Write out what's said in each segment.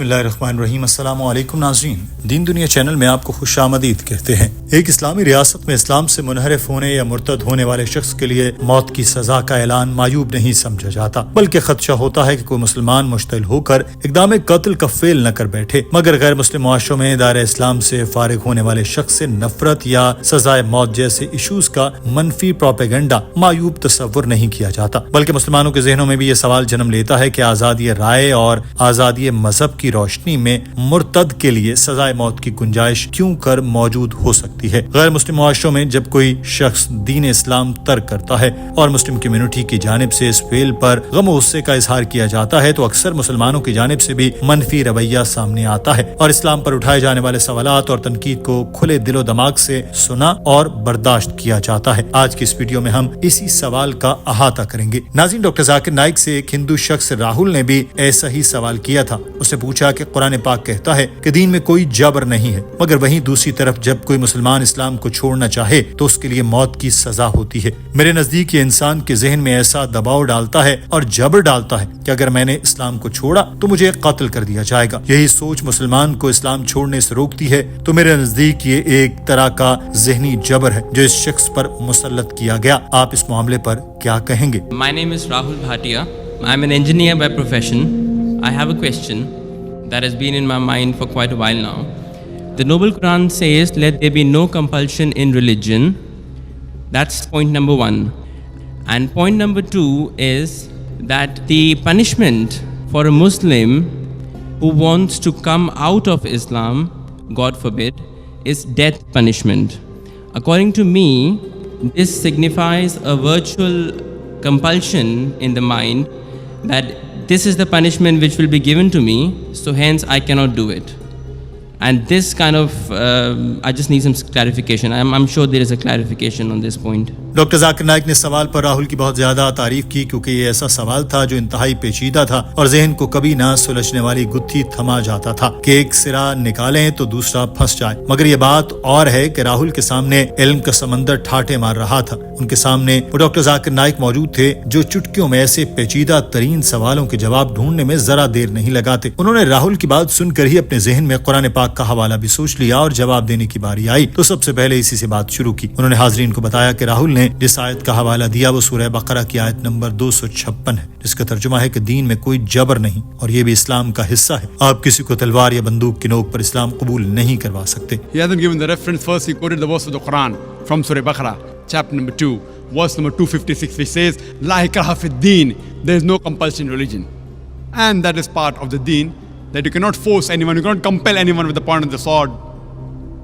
बिस्मिल्लाहिर्रहमानिर्रहीम। अस्सलामु अलैकुम नाज़रीन, दीन दुनिया चैनल में आपको खुशामदीद कहते हैं। एक इस्लामी रियासत में इस्लाम से मुनहरिफ होने या मुर्तद होने वाले शख्स के लिए मौत की सजा का ऐलान मायूब नहीं समझा जाता, बल्कि खदशा होता है कि कोई मुसलमान मुश्तइल होकर इक़दाम कत्ल का फेल न कर बैठे। मगर गैर मुस्लिम मुआशरों में दायरे इस्लाम से फारिग होने वाले शख्स से नफरत या सजाए मौत जैसे इशूज का मनफी प्रोपेगेंडा मायूब तस्वुर नहीं किया जाता, बल्कि मुसलमानों के जहनों में भी ये सवाल जन्म लेता है कि आज़ादी राय और आज़ादी मजहब की रोशनी में मुर्तद के लिए सजाए मौत की गुंजाइश क्यों कर मौजूद हो सकती है। गैर मुस्लिम मुआशरों में जब कोई शख्स दीन इस्लाम तर्क करता है और मुस्लिम कम्युनिटी की जानिब से इस फेल पर गम और गुस्से का इजहार किया जाता है, तो अक्सर मुसलमानों की जानिब से भी मनफी रवैया सामने आता है और इस्लाम पर उठाए जाने वाले सवालात और तनकीद को खुले दिलो दिमाग से सुना और बर्दाश्त किया जाता है। आज की इस वीडियो में हम इसी सवाल का अहाता करेंगे। नाज़रीन, डॉक्टर जाकिर नाइक से एक हिंदू शख्स राहुल ने भी ऐसा ही सवाल किया था। उसने पूछा कि कुरान पाक कहता है कि दीन में कोई जबर नहीं है, मगर वहीं दूसरी तरफ जब कोई मुसलमान इस्लाम को छोड़ना चाहे तो उसके लिए मौत की सजा होती है। मेरे नजदीक ये इंसान के जहन में ऐसा दबाव डालता है और जबर डालता है कि अगर मैंने इस्लाम को छोड़ा तो मुझे कत्ल कर दिया जाएगा। यही सोच मुसलमान को इस्लाम छोड़ने से रोकती है। तो मेरे नजदीक ये एक तरह का जहनी जबर है जो इस शख्स पर मुसल्लत किया गया। आप इस मामले पर क्या कहेंगे? My name is Rahul Bhatia. I'm an engineer by profession. I have a question that has been in my mind for quite a while now. The Noble Quran says, let there be no compulsion in religion. That's point number one. And point number two is that the punishment for a Muslim who wants to come out of Islam, God forbid, is death punishment. According to me, this signifies a virtual compulsion in the mind that this is the punishment which will be given to me, so hence I cannot do it. And this kind of, I just need some clarification. I'm sure there is a clarification on this point. Doctor Zakir Naik ने सवाल पर राहुल की बहुत ज्यादा तारीफ की, क्योंकि ये ऐसा सवाल था जो इंतहाई पेचीदा था और जहन को कभी ना सुलझने वाली गुत्थी थमा जाता था कि एक सिरा निकालें तो दूसरा फंस जाए। मगर ये बात और है कि राहुल के सामने इल्म का समंदर ठाटे मार रहा था। उनके सामने वो डॉक्टर जाकिर नाइक मौजूद थे जो चुटकियों में ऐसे पेचीदा तरीन सवालों के जवाब ढूंढने में जरा देर नहीं लगाते। उन्होंने राहुल की बात सुनकर ही अपने जहन में कुरान पाक का हवाला भी सोच लिया और जवाब देने की बारी आई तो सबसे पहले इसी से बात शुरू की। उन्होंने हाजरीन को बताया कि राहुल ने जिस आयत का हवाला दिया वो सूरह बकरा की आयत नंबर 256 है, जिसका तर्जुमा है कि दीन में कोई जबर नहीं और ये भी इस्लाम का हिस्सा है। आप किसी को तलवार या बंदूक की नोक पर इस्लाम कबूल नहीं करवा सकते। He hasn't given the reference. First he quoted the verse of the Quran from Surah Baqarah, chapter number 2, verse number 256, which says, La ikraha fi din, there is no compulsion in religion. And that is part of the deen, that you cannot force anyone, you cannot compel anyone with the point of the sword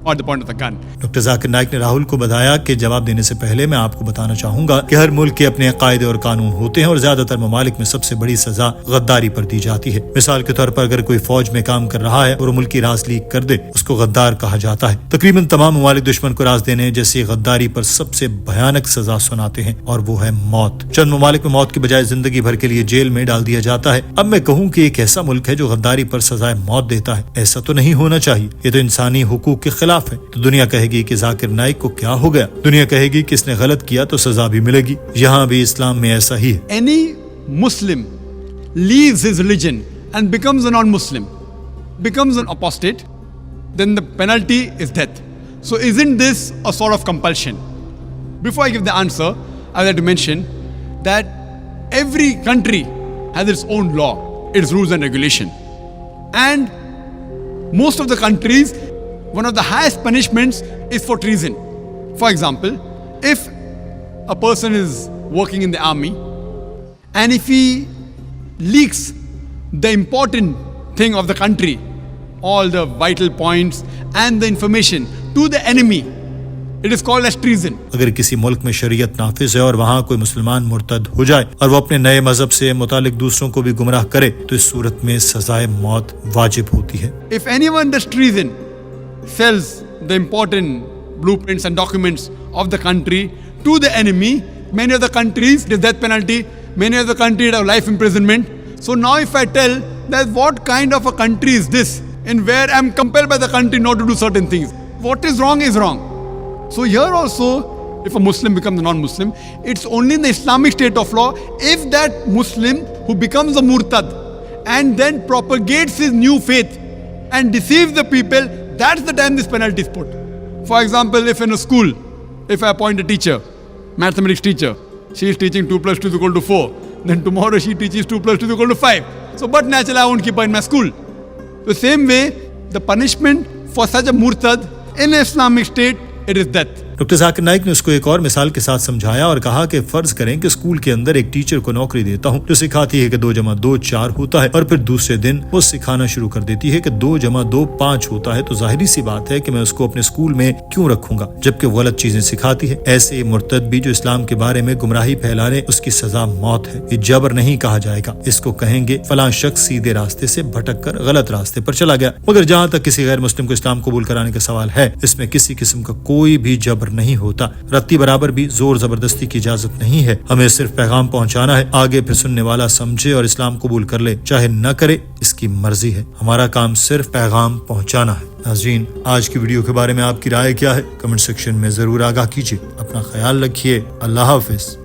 or the point of the gun. Doctor Zakir Naik ने राहुल को बताया कि जवाब देने से पहले मैं आपको बताना चाहूंगा कि हर मुल्क के अपने कायदे और कानून होते हैं और ज्यादातर ममालिक में सबसे बड़ी सजा गद्दारी पर दी जाती है। मिसाल के तौर पर अगर कोई फौज में काम कर रहा है और मुल्की राज लीक कर दे, उसको गद्दार कहा जाता है। तकरीबन तमाम ममालिक दुश्मन को राज देने जैसी गद्दारी पर सबसे भयानक सजा सुनाते हैं और वो है मौत। चंद ममालिक में मौत की बजाय जिंदगी भर के लिए जेल में डाल दिया जाता है। अब मैं कहूँ कि एक ऐसा मुल्क है जो गद्दारी पर सजाए मौत देता है, ऐसा तो नहीं होना चाहिए। ये तो इंसानी हुकूक के खिलाफ है। तो दुनिया कहेगी कि जाकिर नाइक को क्या हो गया, दुनिया कहेगी कि इसने गलत किया तो सजा भी मिलेगी। यहाँ भी इस्लाम में ऐसा ही है। Any Muslim leaves his religion and becomes a non-Muslim, becomes an apostate, then the penalty is death. So isn't this a sort of compulsion? Before I give the answer, I would like to mention that every country has its own law, its rules and regulation. And most of the countries, one of the highest punishments is for treason. For example, if a person is working in the army and if he leaks the important thing of the country, all the vital points and the information to the enemy, it is called as treason. अगर किसी मुल्क में शरीयत नाफिज है और वहाँ कोई मुसलमान मुर्तद हो जाए और वो अपने नए मजहब से मुतालिक दूसरों को भी गुमराह करे तो इस सूरत में सजाए मौत वाजिब होती है। If anyone does treason, sells the important blueprints and documents of the country to the enemy, many of the countries there's death penalty, many of the countries have life imprisonment. So now if I tell that what kind of a country is this in where I'm compelled by the country not to do certain things, what is wrong is wrong. So here also, if a Muslim becomes a non-Muslim, it's only in the Islamic state of law if that Muslim who becomes a murtad and then propagates his new faith and deceives the people, that's the time this penalty is put. For example, if in a school, if I appoint a teacher, mathematics teacher, she is teaching 2 plus 2 is equal to 4, then tomorrow she teaches 2 plus 2 is equal to 5. So, but naturally I won't keep her in my school. The same way, the punishment for such a murtad in an Islamic state, it is death. Doctor Zakir Naik ने उसको एक और मिसाल के साथ समझाया और कहा कि फर्ज करें कि स्कूल के अंदर एक टीचर को नौकरी देता हूं जो सिखाती है कि 2 + 2 4 होता है और फिर दूसरे दिन वो सिखाना शुरू कर देती है कि 2 + 2 5 होता है, तो जाहिर सी बात है कि मैं उसको अपने स्कूल में क्यों रखूंगा जबकि वो गलत चीजें सिखाती है। ऐसे मुर्तद भी जो इस्लाम के बारे में गुमराही फैला रहे, उसकी सजा मौत है। ये जबर नहीं कहा जाएगा, इसको कहेंगे फलां शख्स सीधे रास्ते से भटक कर गलत रास्ते पर चला गया। मगर जहाँ तक किसी गैर मुस्लिम को इस्लाम कबूल कराने का सवाल है, इसमें किसी किस्म का कोई भी जबर नहीं होता। रत्ती बराबर भी जोर जबरदस्ती की इजाजत नहीं है। हमें सिर्फ पैगाम पहुंचाना है, आगे फिर सुनने वाला समझे और इस्लाम कबूल कर ले, चाहे न करे, इसकी मर्जी है। हमारा काम सिर्फ पैगाम पहुंचाना है। नाज़रीन, आज की वीडियो के बारे में आपकी राय क्या है? कमेंट सेक्शन में जरूर आगाह कीजिए। अपना ख्याल रखिए। अल्लाह हाफिज।